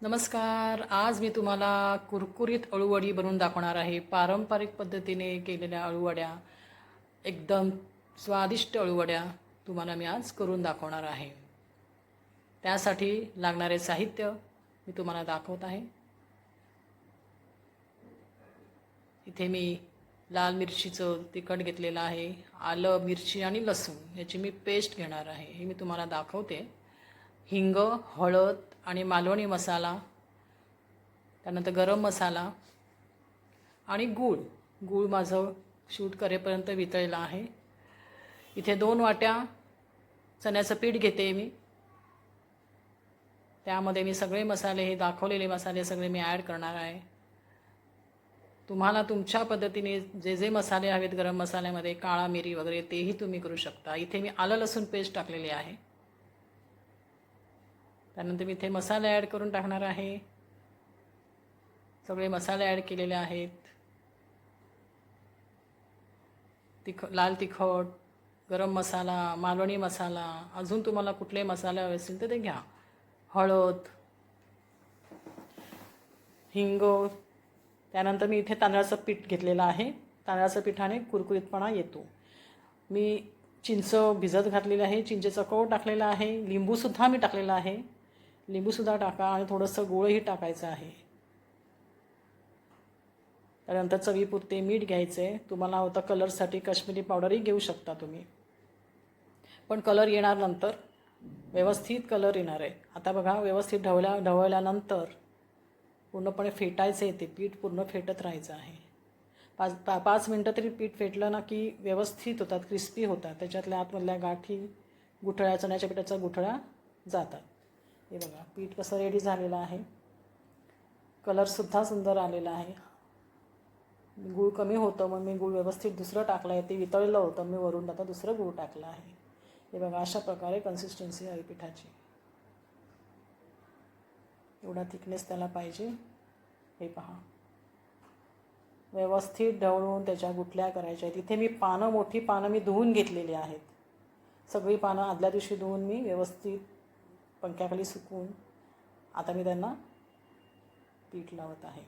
नमस्कार. आज मी तुम्हाला कुरकुरीत अळूवडी बनवून दाखवणार आहे. पारंपरिक पद्धतीने केलेल्या अळूवड्या, एकदम स्वादिष्ट अळूवड्या तुम्हाला मी आज करून दाखवणार आहे. त्यासाठी लागणारे साहित्य मी तुम्हाला दाखवत आहे. इथे मी लाल मिरचीचं तिखट घेतलेलं आहे. आलं, मिरची आणि लसूण याची मी पेस्ट घेणार आहे. हे मी तुम्हाला दाखवते. हिंग, हळद आणि मालवणी मसाला, त्यानंतर गरम मसाला आणि गूळ. गूळ माझं शूट करेपर्यंत वितळलं आहे. इथे 2 वाट्या चण्याचं पीठ घेते मी. त्यामध्ये मी सगळे मसाले, हे दाखवलेले मसाले सगळे मी ॲड करणार आहे. तुम्हाला तुमच्या पद्धतीने जे जे मसाले हवेत गरम मसाल्यामध्ये, काळा मिरी वगैरे, तेही तुम्ही करू शकता. इथे मी आलं लसूण पेस्ट टाकलेली आहे. त्यानंतर मी इथे मसाले ॲड करून टाकणार आहे. सगळे मसाले ॲड केलेले आहेत. लाल तिखट, गरम मसाला, मालवणी मसाला, अजून तुम्हाला कुठले मसाले हवे असतील तर ते घ्या. हळद, हिंग. त्यानंतर मी इथे तांदळाचं पीठ घेतलेलं आहे. तांदळाच्या पिठाने कुरकुरीतपणा येतो. मी चिंच भिजत घातलेली आहे. चिंचेचा कोळ टाकलेला आहे. लिंबूसुद्धा मी टाकलेला आहे. लिंबूसुद्धा टाका आणि थोडंसं गुळही टाकायचं आहे. त्यानंतर चवीपुरते मीठ घ्यायचं आहे. तुम्हाला होता कलरसाठी काश्मीरी पावडरही घेऊ शकता तुम्ही, पण कलर येणार नंतर, व्यवस्थित कलर येणार आहे. आता बघा, व्यवस्थित ढवळल्यानंतर पूर्णपणे फेटायचं आहे. ते पीठ पूर्ण फेटत राहायचं आहे. 5 मिनटं तरी पीठ फेटलं ना की व्यवस्थित होतात, क्रिस्पी होतात. त्याच्यातल्या आतमधल्या गाठी, गुठळ्या, चण्याच्या पिठाच्या गुठळ्या जातात. हे बघा, पीठ कसं रेडी झालेलं आहे. कलरसुद्धा सुंदर आलेला आहे. गूळ कमी होतं म्हणून मी गूळ व्यवस्थित दुसरं टाकलं आहे. ते वितळलं होतं, मी वरून आता दुसरं गूळ टाकलं आहे. हे बघा, अशा प्रकारे कन्सिस्टन्सी आहे पिठाची. एवढा थिकनेस त्याला पाहिजे. हे पहा, व्यवस्थित ढवळून त्याच्या गुठल्या करायच्या आहेत. इथे मी मोठी पानं मी धुवून घेतलेली आहेत. सगळी पानं आदल्या दिवशी धुवून मी व्यवस्थित पंख्याखाली सुकवून आता मी त्यांना पीठ लावत आहे.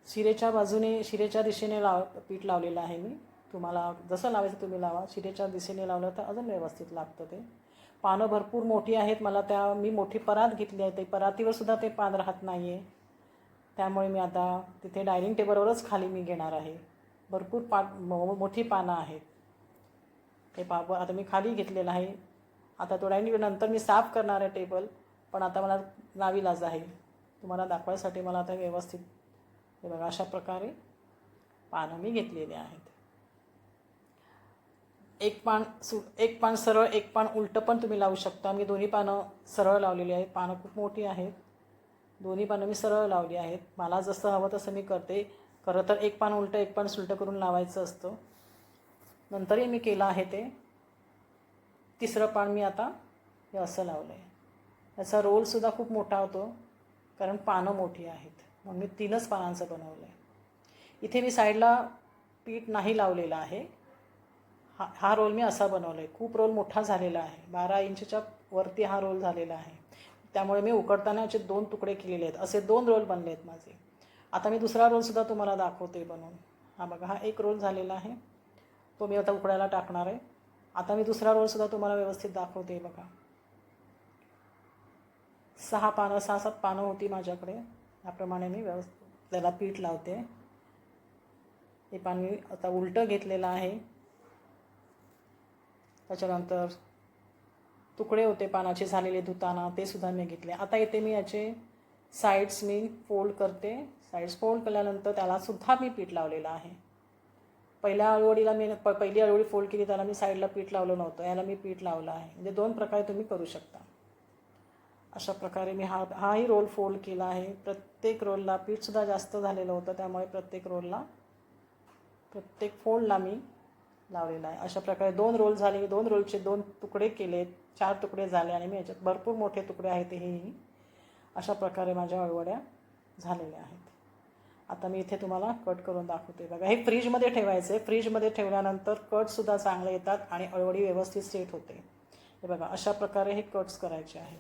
शिरेच्या दिशेने पीठ लावलेलं आहे मी. तुम्हाला जसं लावायचं तुम्ही लावा. शिरेच्या दिशेने लावलं तर अजून व्यवस्थित लागतं ते. पानं भरपूर मोठी आहेत. मी मोठी परात घेतली आहे. ते परातीवर सुद्धा ते पान राहत नाही आहे. त्यामुळे मी आता तिथे डायनिंग टेबलवरच खाली मी घेणार आहे. भरपूर मोठी पानं आहेत. हे आता मी खाली घेतलेलं आहे. आता तो डायनिंग टेबल मी साफ करणार आहे टेबल, पण आता मला नाईलाज आहे. तुम्हाला दाखवायसाठी मला आता व्यवस्थित, हे बघा, अशा प्रकारे पानं मी घेतलेले आहेत. एक पान सरळ, एक पान उलटं पण तुम्ही लावू शकता. मी दोन्ही पानं सरळ लावलेली आहेत. पानं खूप मोठी आहेत. दोन्ही पानं मी सरळ लावली आहेत. मला जसं हवं तसं मी करते. खरं तर एक पान उलटं, एक पान सुलटं करून लावायचं असतं. नंतरही मी केलं आहे ते. तिसरं पान मी आता हे असं लावलं आहे. याचा रोलसुद्धा खूप मोठा होतो, कारण पानं मोठी आहेत. मग मी 3च पानांचं बनवलं आहे. इथे मी साईडला पीठ नाही लावलेलं आहे. हा रोल मी असा बनवला आहे. खूप रोल मोठा झालेला आहे. 12 इंचच्या वरती हा रोल झालेला आहे. त्यामुळे मी उकडताना याचे 2 तुकडे केलेले आहेत. असे 2 रोल बनले आहेत माझे. आता मी दुसरा रोलसुद्धा तुम्हाला दाखवते बनवून. हा बघा, हा एक रोल झालेला आहे. तो मी आता उकडायला टाकणार आहे. आता मी दुसरा रोलसुद्धा तुम्हाला व्यवस्थित दाखवते. बघा, 6-7 पानं होती माझ्याकडे. याप्रमाणे मी व्यवस्थित त्याला पीठ लावते. हे पान मी आता उलटं घेतलेलं आहे. त्याच्यानंतर तुकडे होते पानाचे झालेले धुताना, ते सुद्धा मी घेतले. आता इथे मी याचे साईड्स मी फोल्ड करते. साईड्स फोल्ड केल्यानंतर त्यालासुद्धा मी पीठ लावलेलं आहे. पहिली अळूवडी फोल्ड केली, त्याला मी साईडला पीठ लावलं नव्हतं. याला मी पीठ लावलं आहे. म्हणजे 2 प्रकारे तुम्ही करू शकता. अशा प्रकारे मी हाही रोल फोल्ड केला आहे. प्रत्येक रोलला पीठसुद्धा जास्त झालेलं होतं, त्यामुळे प्रत्येक फोल्डला मी लावलेला आहे. अशा प्रकारे 2 रोल झाले. 2 रोलचे 2 तुकडे केले, 4 तुकडे झाले आणि मी याच्यात भरपूर मोठे तुकडे आहेत. हेही अशा प्रकारे माझ्या अळूवड्या झालेल्या आहेत. आता मी इथे तुम्हाला कट करून दाखवते. बघा, हे फ्रीजमध्ये ठेवायचं आहे. फ्रीजमध्ये ठेवल्यानंतर कटसुद्धा चांगले येतात आणि अळूवडी व्यवस्थित सेट होते. हे बघा, अशा प्रकारे हे कट्स करायचे आहेत.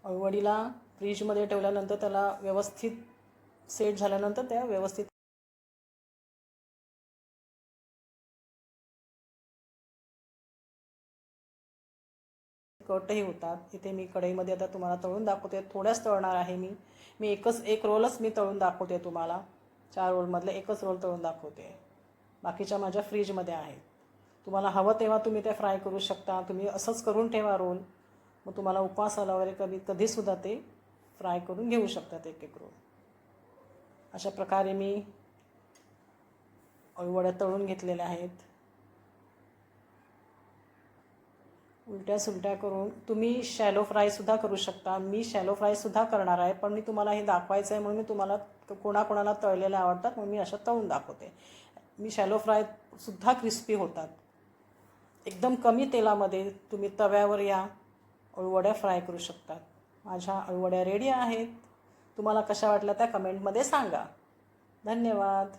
अळूवडीला फ्रीजमध्ये ठेवल्यानंतर त्याला व्यवस्थित सेट झाल्यानंतर त्या व्यवस्थित कटही होतात. इथे मी कढईमध्ये आता तुम्हाला तळून दाखवते. थोड्याच तळणार आहे मी एक रोलच मी तळून दाखवते तुम्हाला. 4 रोलमधले एकच रोल तळून दाखवते. बाकीच्या माझ्या फ्रीजमध्ये आहेत. तुम्हाला हवं तेव्हा तुम्ही ते फ्राय करू शकता. तुम्ही असंच करून ठेवा रोल. मग तुम्हाला उपवासाला वगैरे कधीसुद्धा ते फ्राय करून घेऊ शकतात एक रोल. अशा प्रकारे मी अळूवड्या तळून घेतलेल्या आहेत. उलट्या सुलट्या करून तुम्ही शॅलो फ्रायसुद्धा करू शकता. मी शॅलो फ्रायसुद्धा करणार आहे, पण मी तुम्हाला हे दाखवायचं आहे म्हणून मी तुम्हाला कोणाकोणाला तळलेल्या आवडतात म्हणून मी अशा तळून दाखवते. मी शॅलो फ्रायसुद्धा क्रिस्पी होतात. एकदम कमी तेलामध्ये तुम्ही तव्यावर या अळूवड्या फ्राय करू शकतात. माझ्या अळूवड्या रेडी आहेत. तुम्हाला कशा वाटल्या त्या कमेंटमध्ये सांगा. धन्यवाद.